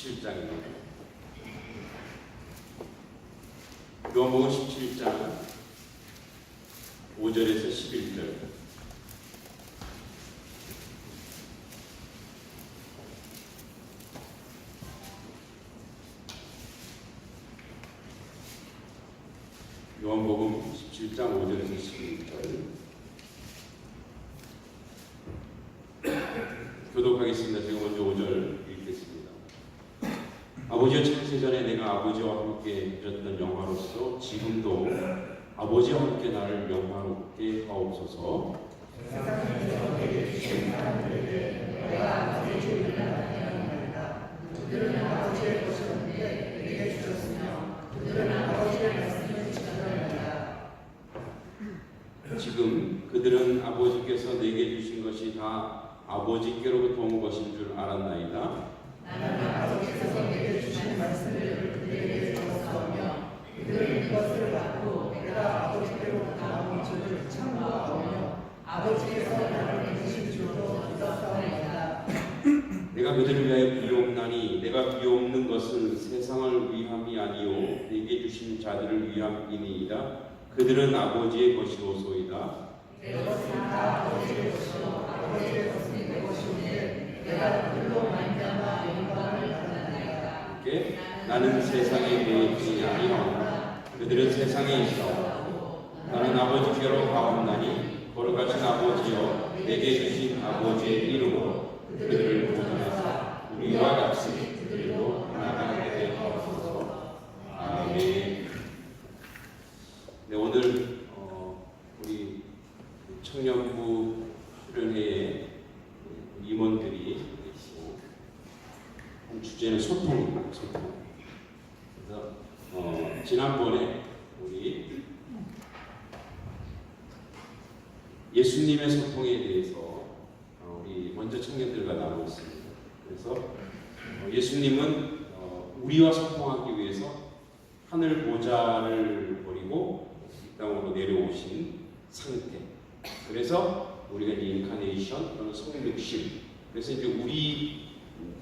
17장입니다. 요한복음 17장 5절에서 11절. 요한복음 17장 5절에서 11절. 교독하겠습니다. 제가 먼저 5절 읽겠습니다. 아버지여, 창세전에 내가 아버지와 함께 누렸던 영화로서 지금도 아버지와 함께 나를 영화롭게 하옵소서. 세상에서 내게 주신 사람들에게 내가 아버지의 주를 나타내었나이다. 그들은 아버지의 것이었는데 내게 주셨으며 그들은 아버지의 말씀을 지켰나이다. 지금 그들은 아버지께서 내게 주신 것이 다 아버지께로부터 온 것인 줄 알았나이다. 나는 아버지께서 내게 주신 말씀을 그들에게 주었사오며 그들은 이것을 받고 내가 아버지께로부터 나온 줄을 참고하오며 아버지께서 나를 보내신 줄도 믿었사오나이다. 내가 그들을 위하여 비옵나니 내가 비옵는 것은 세상을 위함이 아니요 내게 주신 자들을 위함이니이다. 그들은 아버지의 것이오소이다. 내 것은 다 아버지의 것이요 아버지의 것은 내 것이오니 내가 그들로 말미암아 영광을 받았나이다. 나는 세상에 있지 아니하오나 그들은 세상에 있어. 나는 아버지께로 가옵나니 걸어가신 아버지여 내게 주신 아버지의 이름으로 그들을 보존하사 우리와 같이 그들도 하나가 되게 하옵소서. 아멘. 네, 오늘 우리 청년부 수련회의 임원들이 한 주제는 소통입니다. 소통. 그래서 지난번에 우리 예수님의 소통에 대해서 우리 먼저 청년들과 나누었습니다. 그래서 예수님은 우리와 소통하기 위해서 하늘 보좌를 버리고 이 땅으로 내려오신 상태. 그래서 우리가 이제 인카네이션 또는 성육신. 그래서 이제 우리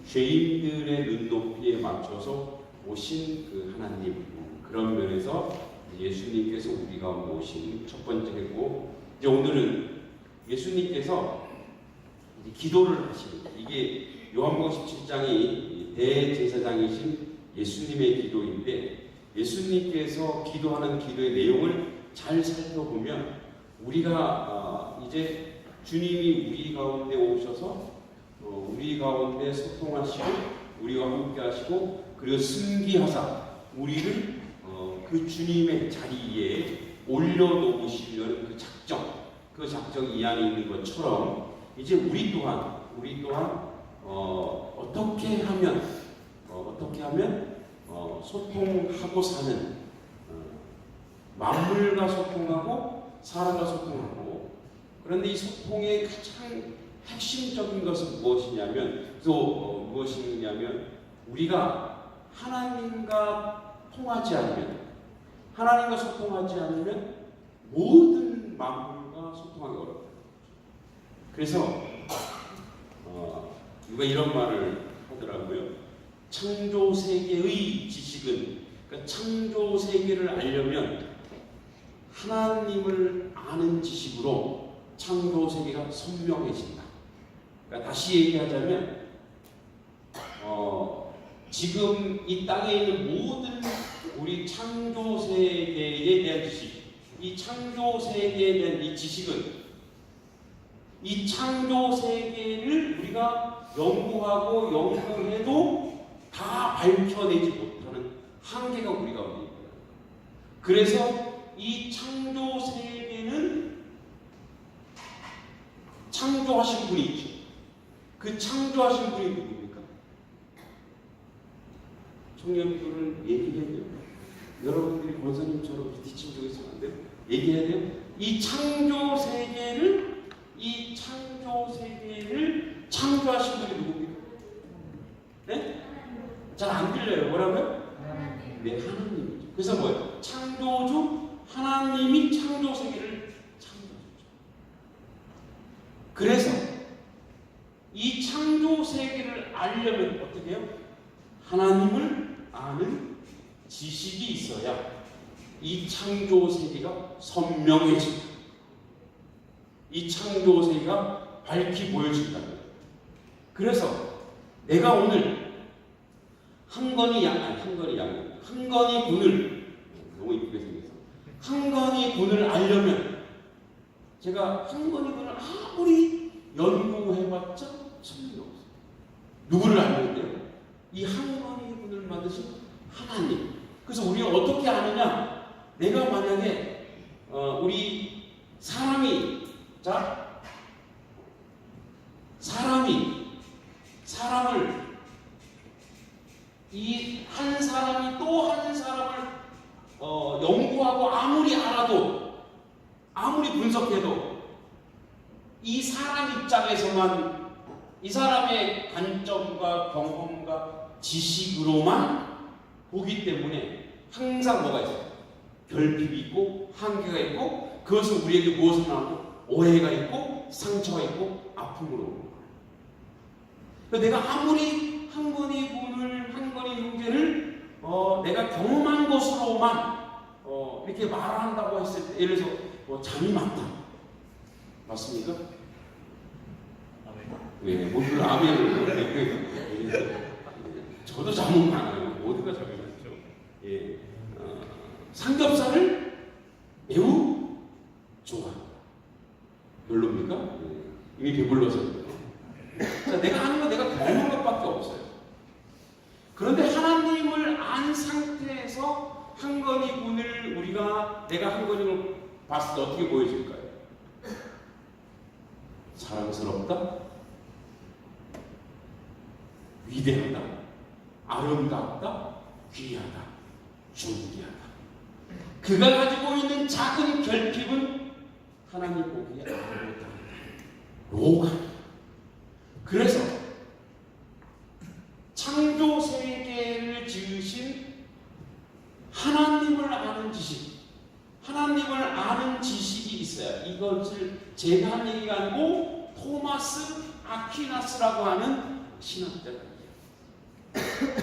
죄인들의 눈높이에 맞춰서 오신 그 하나님, 그런 면에서 예수님께서 우리 가운데 오신 첫 번째고, 이제 오늘은 예수님께서 이제 기도를 하십니다. 이게 요한복음 17장이 대제사장이신 예수님의 기도인데, 예수님께서 기도하는 기도의 내용을 잘 살펴보면 우리가 이제 주님이 우리 가운데 오셔서 우리 가운데 소통하시고 우리와 함께 하시고 그리고 승기하사 우리를 그 주님의 자리에 올려놓으시려는 그 작정이 이 안에 있는 것처럼 이제 우리 또한 어떻게 하면 소통하고 사는, 만물과 소통하고 사람과 소통하고, 그런데 이 소통의 가장 핵심적인 것은 무엇이냐면 우리가 하나님과 소통하지 않으면 모든 만물과 소통하기 어렵다. 그래서 누가 이런 말을 하더라고요. 창조 세계의 지식은, 그러니까 창조 세계를 알려면 하나님을 아는 지식으로 창조 세계가 선명해진다. 그러니까 다시 얘기하자면 지금 이 땅에 있는 모든 우리 창조 세계에 대한 지식, 이 창조 세계에 대한 이 지식은 이 창조 세계를 우리가 연구하고 연구해도 다 밝혀내지 못하는 한계가 우리 가운데 있다. 그래서 이 창조 세계는 창조하신 분이 있죠. 그 창조하신 분이 누굽니까? 청년들은 얘기해야 돼요. 여러분들이 권사님처럼 뒷짐 쪽에 있으면 안 돼요. 얘기해야 돼요. 이 창조 세계를 창조하신 분이 누굽니까? 네? 잘 안 들려요. 뭐라고요? 네, 하나님이죠. 그래서 뭐예요? 창조주 하나님이 창조 세계를 창조하셨죠. 그래서 이 창조 세계를 알려면 어떻게 해요? 하나님을 아는 지식이 있어야 이 창조 세계가 선명해진다. 이 창조 세계가 밝히 보여진다. 그래서 내가 오늘 한건희 군을 너무 이쁘게 생겼어. 한건희 군을 알려면 제가 한건희 군을 아무리 연구해봤자 소용이 없어요. 누구를 알는데요? 이 한건희 군을 만드신 하나님. 그래서 우리가 어떻게 아느냐? 내가 만약에 우리 사람을 이 한 사람이 또 한 사람을 연구하고 아무리 알아도 아무리 분석해도 이 사람 입장에서만 이 사람의 관점과 경험과 지식으로만 보기 때문에 항상 뭐가 있어요? 결핍이 있고 한계가 있고 그것은 우리에게 무엇을 나오고 오해가 있고 상처가 있고 아픔으로 오는 거예요. 내가 아무리 한건희 형제를 내가 경험한 것으로만 이렇게 말한다고 했을 때 예를 들어서 잠이 많다. 맞습니까? 네, 모두 아멘을 저도 잠은 많아요. 모두가 잠이 많죠. 예, 삼겹살을 매우 좋아합니다. 별로입니까? 예, 이미 배불러서. 자, 내가 하는 건 내가 경험한 것밖에 없어요. 그런데 하나님을 안 상태에서 한건희 군을 내가 한건희 군을 봤을 때 어떻게 보여질까요? 사랑스럽다, 위대하다, 아름답다, 귀하다, 존귀하다. 그가 가지고 있는 작은 결핍은 하나님 보기에 아무것도 아니다. 로가. 그래서 창조 세계를 지으신 하나님을 아는 지식, 하나님을 아는 지식이 있어야 이것을 제가 한 얘기가 아니고 토마스 아퀴나스라고 하는 신학자가 있어요.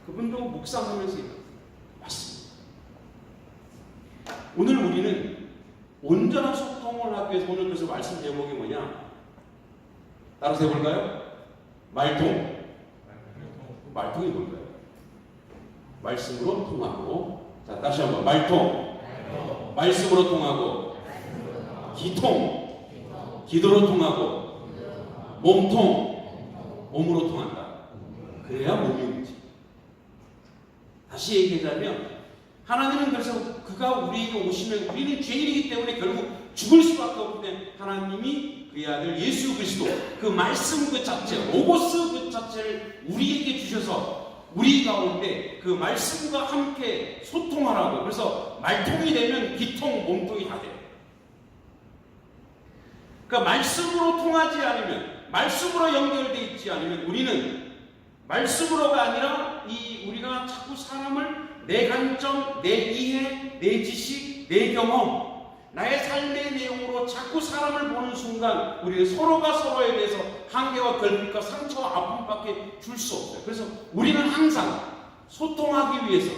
그분도 묵상하면서 맞습니다. 오늘 우리는 온전한 소통을 하기 위해서 오늘 그래서 말씀 제목이 뭐냐? 따라서 해볼까요? 말통. 말통이 뭘까요? 말씀으로 통하고. 자, 다시 한번 말통. 말씀으로 통하고. 기통. 기도로 통하고. 몸통. 몸으로 통한다. 그래야 몸이 움직여. 다시 얘기하자면 하나님은 그래서 그가 우리에게 오시면 우리는 죄인이기 때문에 결국 죽을 수밖에 없는데 하나님이 그의 아들 예수 그리스도 그 말씀 그 자체 로고스 그 자체를 우리에게 주셔서 우리 가운데 그 말씀과 함께 소통하라고. 그래서 말통이 되면 기통 몸통이 다 돼요. 그러니까 말씀으로 통하지 않으면 말씀으로 연결되어 있지 않으면 우리는 말씀으로가 아니라 우리가 자꾸 사람을 내 관점, 내 이해, 내 지식, 내 경험, 나의 삶의 내용으로 자꾸 사람을 보는 순간 우리는 서로가 서로에 대해서 한계와 결핍과 상처와 아픔밖에 줄 수 없어요. 그래서 우리는 항상 소통하기 위해서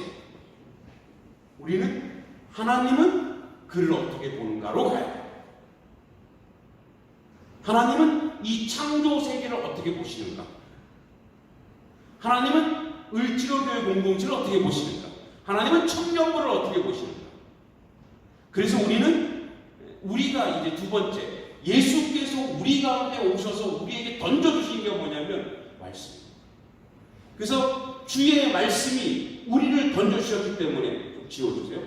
우리는 하나님은 그를 어떻게 보는가로 가야 돼요. 하나님은 이 창조 세계를 어떻게 보시는가? 하나님은 을지로교회 공동체를 어떻게 보시는가? 하나님은 청년부를 어떻게 보시는가? 그래서 우리가 이제 두 번째, 예수께서 우리 가운데 오셔서 우리에게 던져주신 게 뭐냐면 말씀입니다. 그래서 주의 말씀이 우리를 던져주셨기 때문에 좀 지워주세요.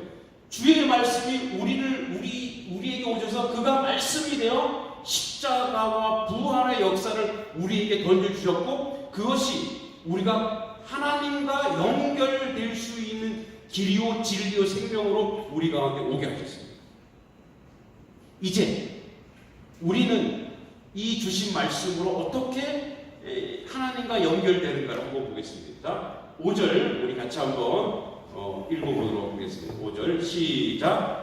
주의 말씀이 우리에게 오셔서 그가 말씀이 되어 십자가와 부활의 역사를 우리에게 던져주셨고 그것이 우리가 하나님과 연결될 수 있는 길이요 진리요 생명으로 우리 가운데 오게 하셨습니다. 이제 우리는 이 주신 말씀으로 어떻게 하나님과 연결되는가를 한번 보겠습니다. 5절 우리 같이 한번 읽어보도록 하겠습니다. 5절 시작.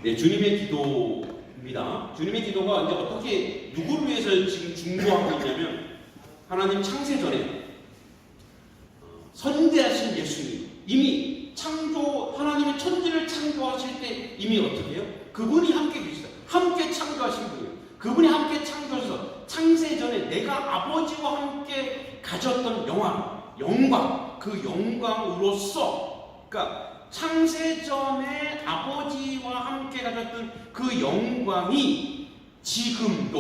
네, 주님의 기도 주님의 기도가 이제 어떻게 누구를 위해서 지금 중보하고 있냐면 하나님 창세전에 선대하신 예수님 이미 하나님의 천지를 창조하실 때 이미 어떻게 해요? 그분이 함께 계시다. 함께 창조하신 분이에요. 그분이 함께 창조하셔서 창세전에 내가 아버지와 함께 가졌던 영광, 그 영광으로서, 그러니까 창세전에 아버지와 함께 가졌던 그 영광이 지금은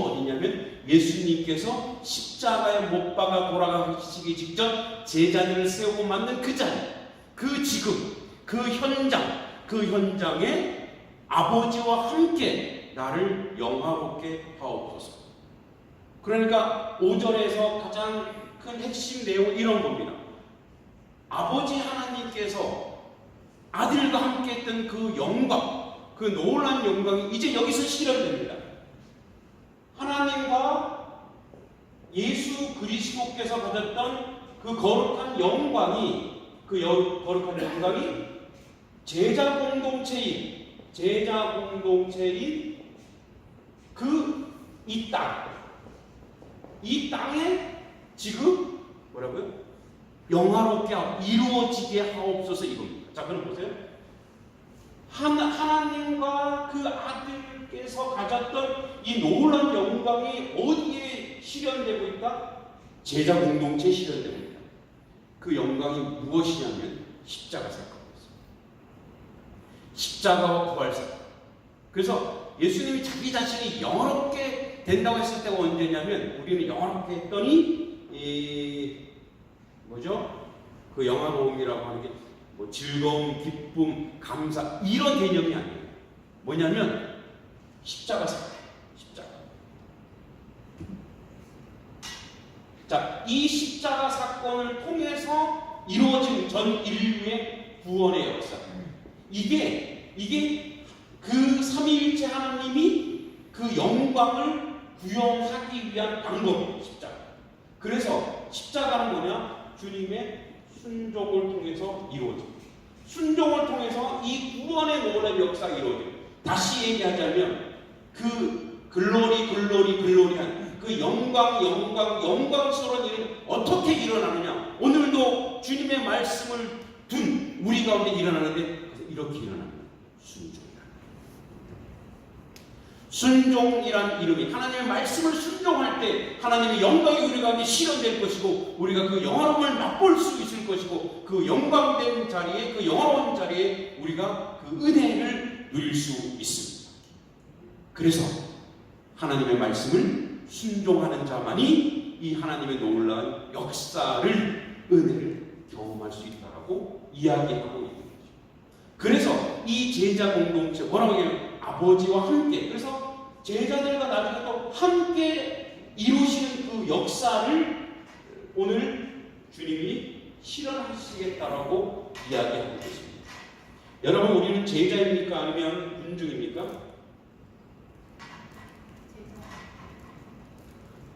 어디냐면 예수님께서 십자가에 못 박아 돌아가시기 직전 제자들을 세우고 만든 그 자리, 그 지금, 그 현장에 아버지와 함께 나를 영화롭게 하옵소서. 그러니까 5절에서 가장 큰 핵심 내용은 이런 겁니다. 아버지 하나님께서 아들과 함께 했던 그 영광, 그 놀라운 영광이 이제 여기서 실현됩니다. 하나님과 예수 그리스도께서 가졌던 그 거룩한 영광이, 제자 공동체인 이 땅에 지금 뭐라고요? 영화롭게 이루어지게 하옵소서 이겁니다. 자, 그럼 보세요. 하나님과 그 아들께서 가졌던 이 놀라운 영광이 어디에 실현되고 있다? 제자 공동체에 실현되고 있다. 그 영광이 무엇이냐면 십자가 사건입니다. 십자가와 부활 사건. 그래서 예수님이 자기 자신이 영화롭게 된다고 했을 때가 언제냐면 우리는 영화롭게 했더니 그 영화로움이라고 하는 게 뭐 즐거움, 기쁨, 감사 이런 개념이 아니에요. 뭐냐면 십자가 사건. 자, 이 십자가 사건을 통해서 이루어진 전 인류의 구원의 역사. 이게 그 삼위일체 하나님이 그 영광을 구현하기 위한 방법이에요. 십자가. 그래서 십자가는 뭐냐? 주님의 순종을 통해서 이루어집니다. 순종을 통해서 이 구원의 놀라운 역사가 이루어져요. 다시 얘기하자면 그 글로리한 그 영광스러운 일은 어떻게 일어나느냐? 오늘도 주님의 말씀을 둔 우리 가운데 일어나는데 이렇게 일어납니다. 순종이란 이름이 하나님의 말씀을 순종할 때 하나님의 영광이 우리 가운데 실현될 것이고 우리가 그 영화로움을 맛볼 수 있을 것이고 그 영광된 자리에 그 영화로운 자리에 우리가 그 은혜를 누릴 수 있습니다. 그래서 하나님의 말씀을 순종하는 자만이 이 하나님의 놀라운 은혜를 경험할 수 있다고 이야기하고 있는 거죠. 그래서 이 제자 공동체 뭐라고 해요? 아버지와 함께. 그래서 제자들과 나중에 또 함께 이루시는 그 역사를 오늘 주님이 실현하시겠다라고 이야기하고 있습니다. 여러분, 우리는 제자입니까? 아니면 군중입니까?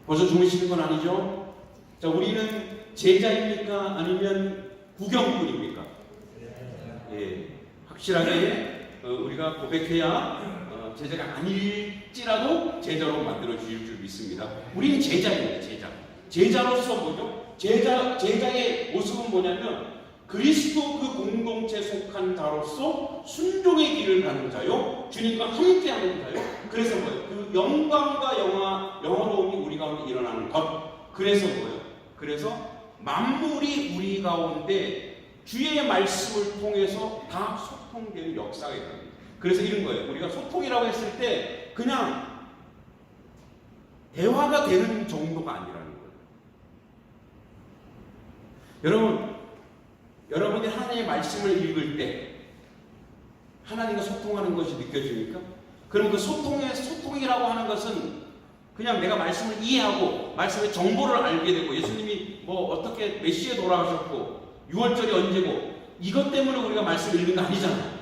벌써 주무시는 건 아니죠? 자, 우리는 제자입니까? 아니면 구경꾼입니까? 예, 확실하게 우리가 고백해야 제자가 아닐지라도 제자로 만들어 주실 줄 믿습니다. 우리는 제자입니다. 제자로서 뭐죠? 제자의 모습은 뭐냐면 그리스도 그 공동체에 속한 자로서 순종의 길을 가는 자요, 주님과 함께하는 자요. 그래서 뭐예요? 그 영광과 영화로움이 우리 가운데 일어나는 것. 그래서 뭐예요? 그래서 만물이 우리 가운데 주의 말씀을 통해서 다 소통되는 역사가 있습니다. 그래서 이런 거예요. 우리가 소통이라고 했을 때 그냥 대화가 되는 정도가 아니라는 거예요. 여러분이 하나님의 말씀을 읽을 때 하나님과 소통하는 것이 느껴집니까? 그럼 그 소통이라고 하는 것은 그냥 내가 말씀을 이해하고 말씀의 정보를 알게 되고 예수님이 뭐 어떻게 몇 시에 돌아가셨고 6월절이 언제고 이것 때문에 우리가 말씀을 읽는 거 아니잖아요.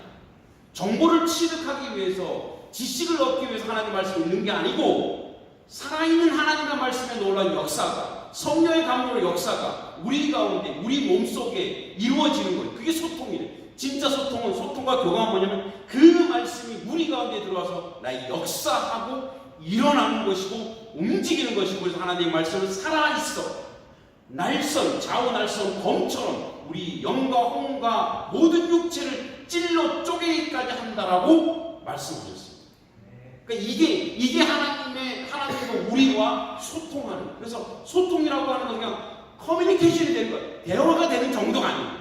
정보를 취득하기 위해서, 지식을 얻기 위해서 하나님의 말씀을 읽는 게 아니고 살아있는 하나님의 말씀에 놀라운 역사가, 성령의 감동의 역사가 우리 가운데, 우리 몸속에 이루어지는 거예요. 그게 소통이에요. 진짜 소통과 교감은 뭐냐면 그 말씀이 우리 가운데 들어와서 나의 역사하고 일어나는 것이고 움직이는 것이고, 그래서 하나님의 말씀은 살아있어. 날선, 좌우날선 검처럼 우리 영과 혼과 모든 육체를 찔러 쪼개기까지 한다라고 말씀하셨습니다. 그러니까 이게 하나님과 우리와 소통하는, 그래서 소통이라고 하는 건 그냥 커뮤니케이션이 되는 거예요. 대화가 되는 정도가 아니에요.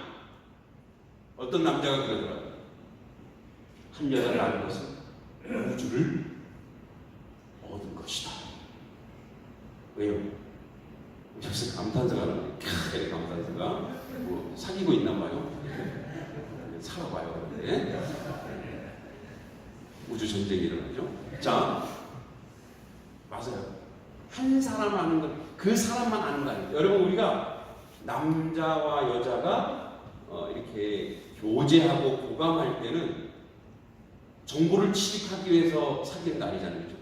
어떤 남자가 그러더라고요. 한 여자를 아는 것은 우주를 얻은 것이다. 왜요? 그래서 감탄사가 나와요. 캬, 감탄사가 뭐 사귀고 있나 봐요. 살아봐요. 네? 우주 전쟁이 일어나죠. 자, 맞아요. 한 사람 아는 것, 그 사람만 아는 거 아니에요. 여러분, 우리가 남자와 여자가 이렇게 교제하고 교감할 때는 정보를 취득하기 위해서 사귀는 거 아니잖아요. 그렇죠?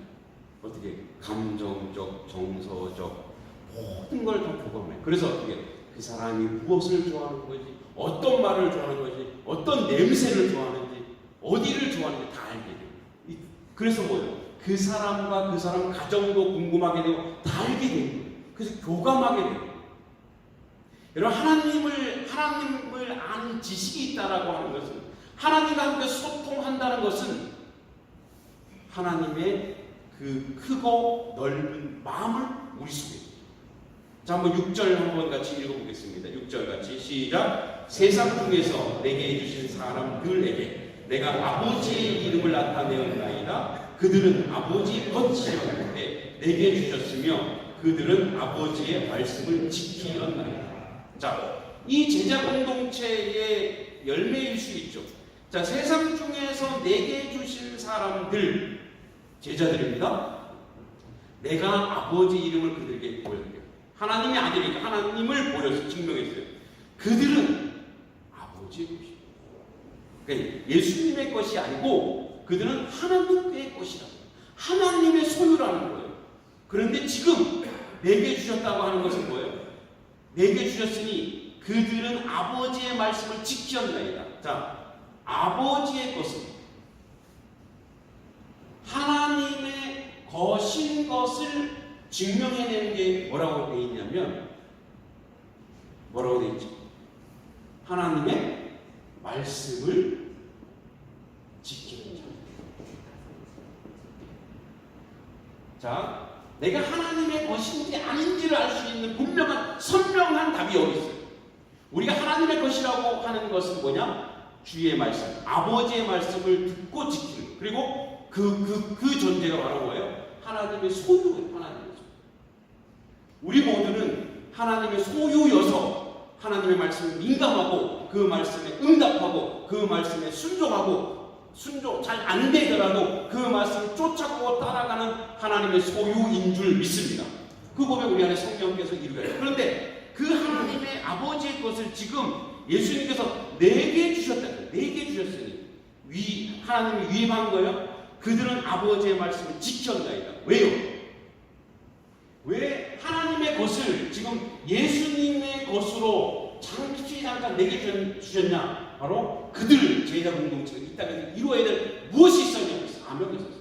어떻게 감정적, 정서적 모든 걸 다 교감해요. 그래서 어떻게 그 사람이 무엇을 좋아하는 건지, 어떤 말을 좋아하는 건지, 어떤 냄새를 좋아하는지, 어디를 좋아하는지 다 알게 돼요. 그래서 뭐예요? 그 사람과 그 사람 가정도 궁금하게 되고 다 알게 되는 거예요. 그래서 교감하게 돼요. 여러분, 하나님을 아는 지식이 있다라고 하는 것은, 하나님과 함께 소통한다는 것은 하나님의 그 크고 넓은 마음을 우리 속에. 자, 한번 6절 한번 같이 읽어보겠습니다. 6절 같이 시작. 세상 중에서 내게 해주신 사람들에게 내가 아버지의 이름을 나타내었나이다. 그들은 아버지 거치었는데 내게 주셨으며 그들은 아버지의 말씀을 지키었나이다. 자, 이 제자 공동체의 열매일 수 있죠. 자, 세상 중에서 내게 주신 사람들, 제자들입니다. 내가 아버지 이름을 그들에게 보여드려요. 하나님의 아들이니까 하나님을 보여서 증명했어요. 그들은 아버지의 것이에요. 그러니까 예수님의 것이 아니고 그들은 하나님의 것이라. 하나님의 소유라는 거예요. 그런데 지금 내게 주셨다고 하는 것은 뭐예요? 내게 주셨으니 그들은 아버지의 말씀을 지켰나이다. 자, 아버지의 것은 하나님의 것인 것을 증명해내는 게 뭐라고 되어 있냐면, 뭐라고 되어 있죠? 하나님의 말씀을 지키는 자. 자, 내가 하나님의 것인지 아닌지를 알 수 있는 분명한 선명한 답이 여기 있어요. 우리가 하나님의 것이라고 하는 것은 뭐냐? 주의 말씀, 아버지의 말씀을 듣고 지키는 것. 그리고 그 존재가 바로 뭐예요? 하나님의 소유예요. 하나님의 소유. 우리 모두는 하나님의 소유여서 하나님의 말씀에 민감하고 그 말씀에 응답하고 그 말씀에 순종 잘 안 되더라도 그 말씀을 쫓아가고 따라가는 하나님의 소유인 줄 믿습니다. 그 고백 우리 안에 성령께서 이루어요. 그런데 그 하나님의 아버지의 것을 지금 예수님께서 내게 주셨다. 내게 주셨으니 하나님이 위임한 거예요. 그들은 아버지의 말씀을 지켰나이다. 왜요? 왜 하나님의 것을 지금 예수님의 것으로 잠깐 내게 주셨냐? 바로 그들 제자 공동체가 이 땅에서 이루어야 될 무엇이 있었냐고 사명이 있었어요.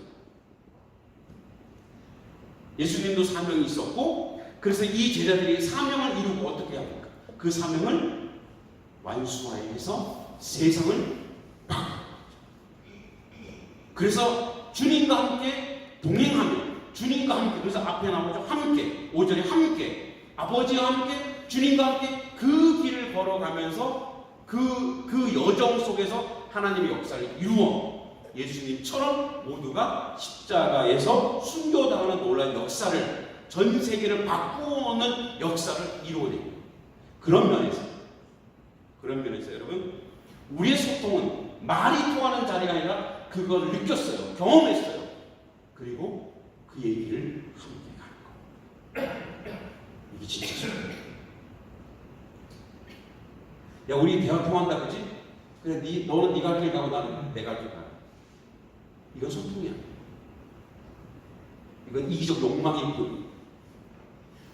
예수님도 사명이 있었고, 그래서 이 제자들이 사명을 이루고 어떻게 합니까? 그 사명을 완수하여서 세상을 바꾸는 거죠. 그래서 주님과 함께 동행하며, 주님과 함께, 그래서 앞에 나오죠. 함께, 5절에 함께, 아버지와 함께, 주님과 함께 그 길을 걸어가면서 그 여정 속에서 하나님의 역사를 이루어 예수님처럼 모두가 십자가에서 순교당하는 놀라운 역사를, 전 세계를 바꾸는 역사를 이루어내는 그런 면에서 여러분, 우리의 소통은 말이 통하는 자리가 아니라 그걸 느꼈어요. 경험했어요. 그리고 그 얘기를 함께 가는 거. 이게 진짜 소통이에요. 야, 우리 대화 통한다, 그지? 그래, 너는 네가 할 길 가고 나는 내가 할 길 가. 이건 소통이야. 이건 이기적 욕망일 뿐.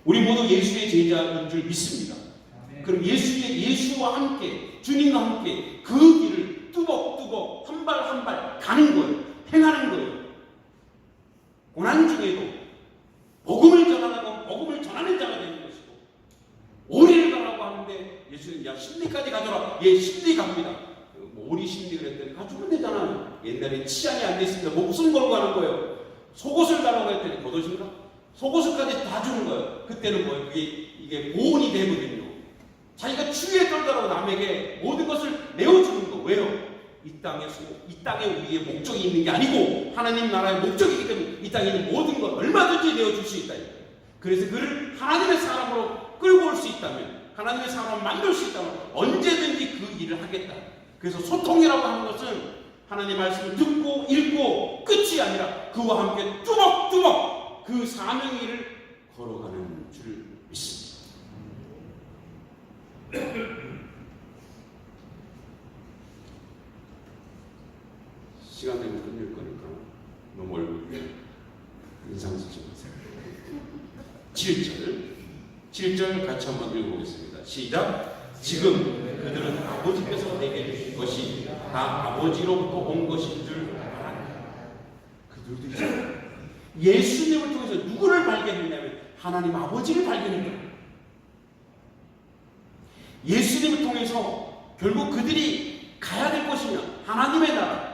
우리 모두 예수의 제자인 줄 믿습니다. 그럼 예수와 함께, 주님과 함께 그 길을 뚜벅뚜벅 한 발 한 발 가는 거예요. 행하는 거예요. 고난 중에도 복음을 전하는 건 복음을 전하는 자가 되는 것이고, 오리를 가라고 하는데 예수님 야 십리까지 가더라. 예, 십리 갑니다. 뭐 오리 십리 그랬더니 가주면 되잖아요. 옛날에 치안이 안 됐습니다. 목숨 걸고 가는 거예요. 속옷을 달라고 했더니 겉옷인가? 속옷을까지 다 주는 거예요. 그때는 뭐예요? 이게 보온이 되거든요. 자기가 추위에 떨더라도 남에게 모든 것을 내어주는 거. 왜요? 이 땅에 우리의 목적이 있는 게 아니고 하나님 나라의 목적이기 때문에 이 땅에 있는 모든 걸 얼마든지 내어줄 수 있다. 그래서 그를 하나님의 사람으로 끌고 올 수 있다면, 하나님의 사람으로 만들 수 있다면 언제든지 그 일을 하겠다. 그래서 소통이라고 하는 것은 하나님의 말씀을 듣고 읽고 끝이 아니라 그와 함께 뚜벅뚜벅 그 사명의 일을 걸어가는 줄 믿습니다. 시간 되면 끝낼 거니까 너무 얼굴에 인상 쓰지 마세요. 7절 같이 한번 읽어보겠습니다. 시작. 지금 그들은 아버지께서 내게 주신 것이 다 아버지로부터 온 것인 줄 알았다. 그들도 이제 예수님을 통해서 누구를 발견했냐면 하나님 아버지를 발견했다. 예수님을 통해서 결국 그들이 가야 될 것이냐, 하나님의 나라,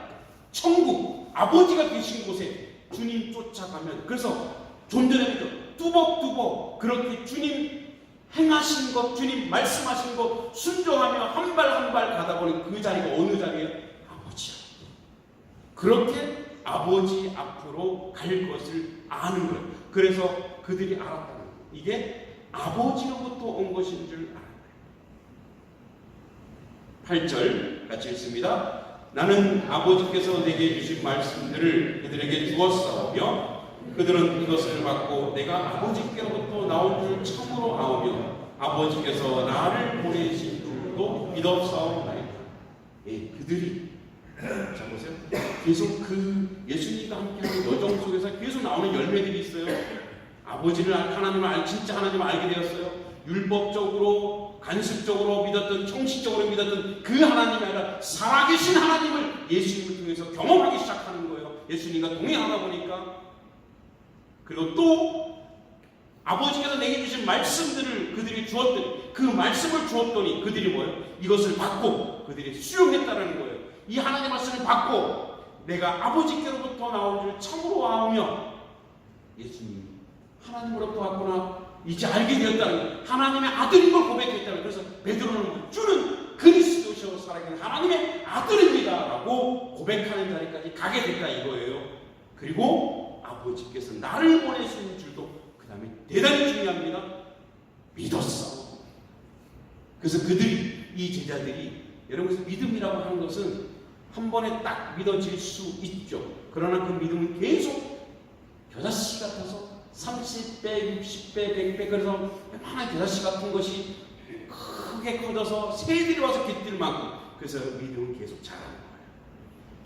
천국, 아버지가 계신 곳에 주님 쫓아가면, 그래서 좀 전에 뚜벅뚜벅 그렇게 주님 행하신 것, 주님 말씀하신 것 순종하며 한 발 한 발 가다 보니 그 자리가 어느 자리예요? 아버지야. 그렇게 아버지 앞으로 갈 것을 아는 거예요. 그래서 그들이 알았다는 거예요. 이게 아버지로부터 온 것인 줄 아는 거예요. 8절 같이 읽습니다. 나는 아버지께서 내게 주신 말씀들을 그들에게 주었사오며 그들은 이것을 받고 내가 아버지께로부터 나온 줄 참으로 아오며 아버지께서 나를 보내신 줄도 믿었사옵나이다. 예, 그들이 자 보세요. 계속 그 예수님과 함께하는 여정 속에서 계속 나오는 열매들이 있어요. 아버지를 하나님을 진짜 하나님을 알게 되었어요. 율법적으로 간습적으로 믿었던, 형식적으로 믿었던 그 하나님이 아니라 살아계신 하나님을 예수님을 통해서 경험하기 시작하는 거예요. 예수님과 동행하다 보니까. 그리고 또 아버지께서 내게 주신 말씀들을 그들이 주었더니, 그 말씀을 주었더니 그들이 뭐예요? 이것을 받고 그들이 수용했다는 거예요. 이 하나님의 말씀을 받고 내가 아버지께로부터 나온 줄 참으로 아오며, 예수님 하나님으로부터 왔구나 이제 알게 되었다는 거예요. 하나님의 아들인 걸 고백했다는 거예요. 그래서 베드로는 주는 그리스도시오 살아계신 하나님의 아들입니다 라고 고백하는 자리까지 가게 됐다 이거예요. 그리고 아버지께서 나를 보내신 줄도 그 다음에 대단히 중요합니다. 믿었어. 그래서 그들이, 이 제자들이, 여러분 믿음이라고 하는 것은 한 번에 딱 믿어질 수 있죠. 그러나 그 믿음은 계속 겨자씨 같아서 30배, 60배, 100배, 그래서 웬만한 겨자씨 같은 것이 크게 커져서 새들이 와서 깃들 만큼, 그래서 믿음은 계속 자라는 거예요.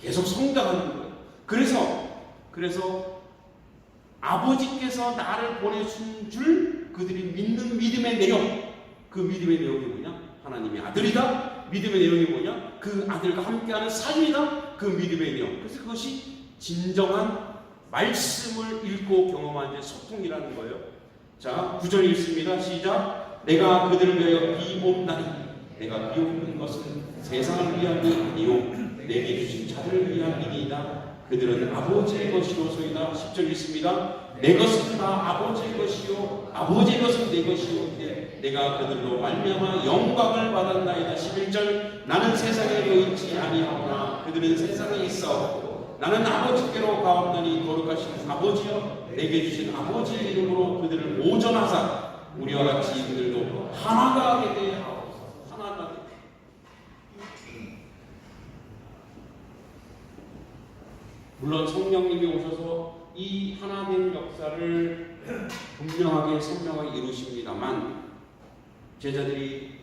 계속 성장하는 거예요. 그래서 아버지께서 나를 보내신 줄 그들이 믿는 믿음의 내용, 그 믿음의 내용이 뭐냐? 하나님의 아들이다. 믿음의 내용이 뭐냐? 그 아들과 함께하는 삶이다. 그 믿음의 내용. 그래서 그것이 진정한 말씀을 읽고 경험하는 소통이라는 거예요. 자, 9절 읽습니다. 시작. 내가 그들을 위하여 비옵나니, 내가 비옵는 것은 세상을 위함이 아니요 내게 주신 자들을 위함이니이다. 그들은 아버지의 것이로소이다. 10절 읽습니다. 내 것은 다 아버지의 것이요 아버지의 것은 내 것이요 내가 그들로 말미암아 영광을 받았나이다. 11절. 나는 세상에 있지 아니하오나 그들은 세상에 있사오고 나는 아버지께로 가옵나니 거룩하신 아버지여 내게 주신 아버지의 이름으로 그들을 오전하사 우리와 같이 그들도 하나가 되게 하옵소서. 하나가 되게. 물론 성령님이 오셔서 이 하나된 역사를 분명하게 선명하게 이루십니다만, 제자들이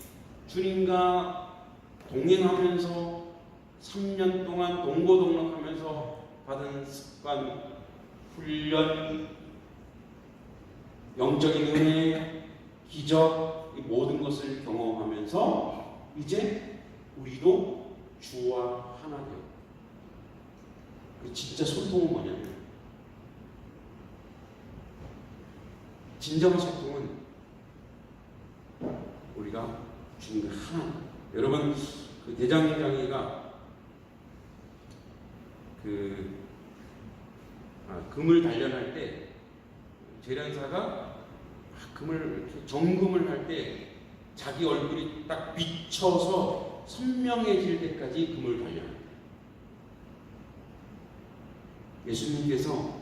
주님과 동행하면서 3년 동안 동고동락하면서 받은 습관, 훈련, 영적인 은혜, 기적, 이 모든 것을 경험하면서 이제 우리도 주와 하나 되어 진짜 소통은 뭐냐면, 진정한 소통은 우리가 주님과 하나. 여러분, 그 대장장이가 금을 단련할 때, 재련사가 금을 이렇게 점금을 할 때 자기 얼굴이 딱 비쳐서 선명해질 때까지 금을 단련합니다. 예수님께서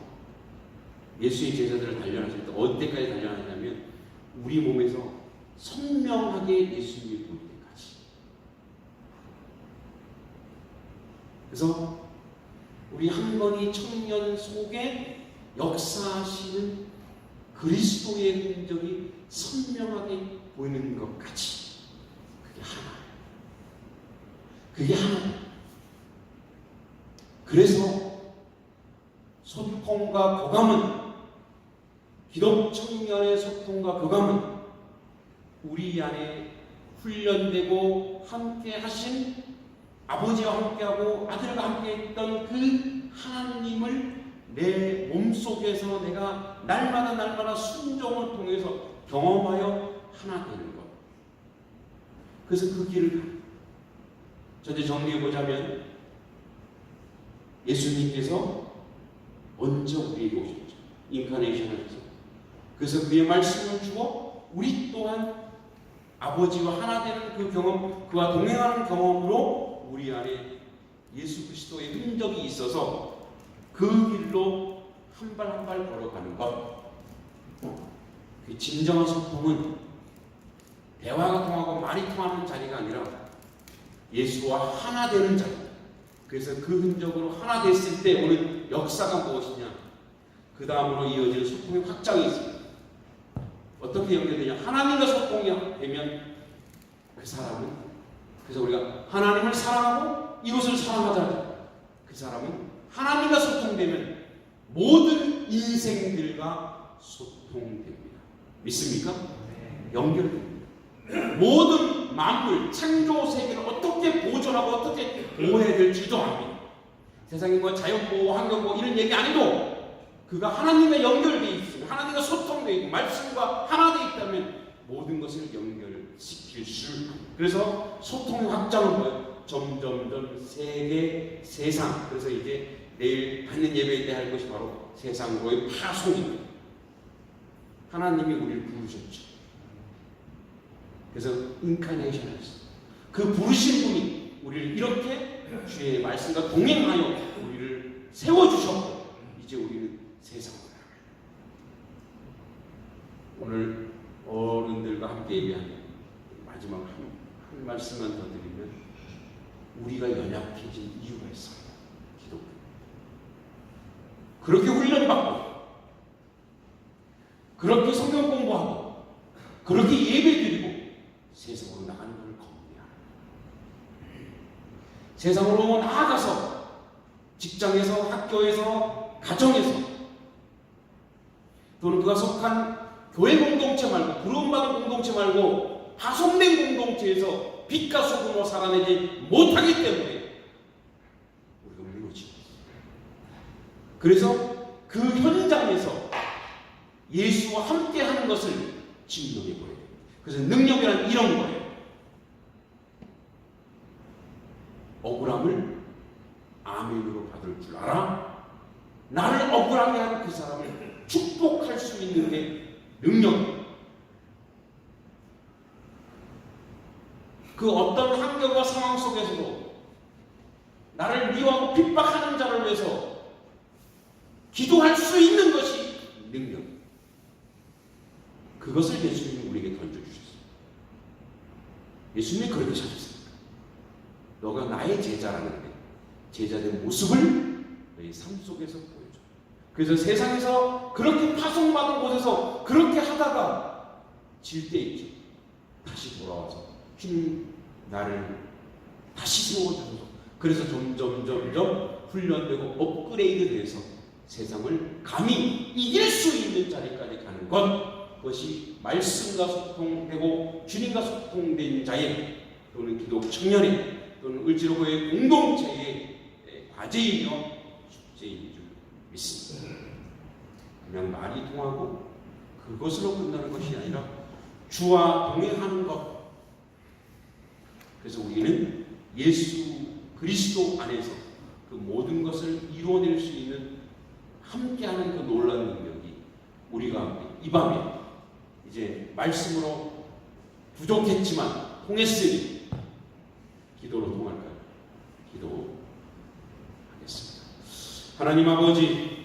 예수의 제자들을 단련하실 때 어디까지 단련하냐면 우리 몸에서 선명하게 예수님이 보일 때까지. 그래서 우리 한번이 청년 속에 역사하시는 그리스도의 흔적이 선명하게 보이는 것까지. 그게 하나예요. 그게 하나예요. 그래서 소통과 교감은, 기독 청년의 소통과 교감은 우리 안에 훈련되고 함께 하신, 아버지와 함께하고 아들과 함께 했던 그 하나님을 내 몸속에서 내가 날마다 순종을 통해서 경험하여 하나 되는 것. 그래서 그 길을 전체 정리해보자면, 예수님께서 먼저 우리에게 오셨죠. 인카네이션에서. 그래서 그의 말씀을 주고 우리 또한 아버지와 하나 되는 그 경험, 그와 동행하는 경험으로 우리 안에 예수 그리스도의 흔적이 있어서 그 길로 한 발 한 발 걸어가는 것. 그 진정한 소통은 대화가 통하고 말이 통하는 자리가 아니라 예수와 하나 되는 자리. 그래서 그 흔적으로 하나 됐을 때 오는 역사가 무엇이냐? 그 다음으로 이어지는 소통의 확장이 있습니다. 어떻게 연결되냐? 하나님과 소통이 되면 그 사람은, 그래서 우리가 하나님을 사랑하고 이웃을 사랑하자. 그 사람은 하나님과 소통되면 모든 인생들과 소통됩니다. 믿습니까? 연결됩니다. 모든 만물, 창조 세계를 어떻게 보존하고 어떻게 보호해야 될지도 압니다. 세상에 뭐 자연보호, 환경보호 이런 얘기 안 해도 그가 하나님과 연결되어 있으면, 하나님과 소통되어 있고 말씀과 하나 되어 있다면 모든 것을 연결시킬 수 있습니다. 그래서 소통의 확장은 뭐예요? 점점점 세계, 세상. 그래서 이제 내일 받는 예배 때 할 것이 바로 세상으로의 파송입니다. 하나님이 우리를 부르셨죠. 그래서 인카네이션 했어요. 그 부르신 분이 우리를 이렇게 주의 말씀과 동행하여 우리를 세워주셨고 이제 우리는 세상으로 나가요. 오늘 어른들과 함께 예배하는 마지막 한 말씀만 더 드리면, 우리가 연약해진 이유가 있습니다. 기독교. 그렇게 훈련받고 그렇게 성경 공부하고 그렇게 예배드리고 세상으로 나가는 걸 겁니다. 세상으로 나아가서 직장에서, 학교에서, 가정에서, 또는 그가 속한 교회 공동체 말고, 부름받은 공동체 말고 파송된 공동체에서 빛과 소금으로 살아내지 못하기 때문에 우리가 무너집니다. 그래서 그 현장에서 예수와 함께 하는 것을 증명해 보여요. 그래서 능력이란 이런 거예요. 억울함을 아멘으로 받을 줄 알아? 나를 억울하게 한 그 사람을 축복할 수 있는 게 능력이에요. 그 어떤 환경과 상황 속에서도 나를 미워하고 핍박하는 자를 위해서 기도할 수 있는 것이 능력. 그것을 예수님이 우리에게 던져주셨어요. 예수님이 그렇게 하셨습니다. 너가 나의 제자라는데 제자된 모습을 너희 삶 속에서 보여줘. 그래서 세상에서 그렇게 파송받은 곳에서 그렇게 하다가 질 때 있죠. 다시 돌아와서 주님 나를 다시 세워주소서. 그래서 점점 훈련되고 업그레이드 돼서 세상을 감히 이길 수 있는 자리까지 가는 것. 그것이 말씀과 소통되고 주님과 소통된 자의, 또는 기독 청년의, 또는 을지로교회 공동체의 과제이며 믿습니다. 그냥 말이 통하고 그것으로 끝나는 것이 아니라 주와 동행하는 것. 그래서 우리는 예수 그리스도 안에서 그 모든 것을 이루어낼 수 있는 함께하는 그 놀라운 능력이 우리가 이 밤에 이제 말씀으로 부족했지만 통했으니 기도로 통할까요? 기도하겠습니다. 하나님 아버지,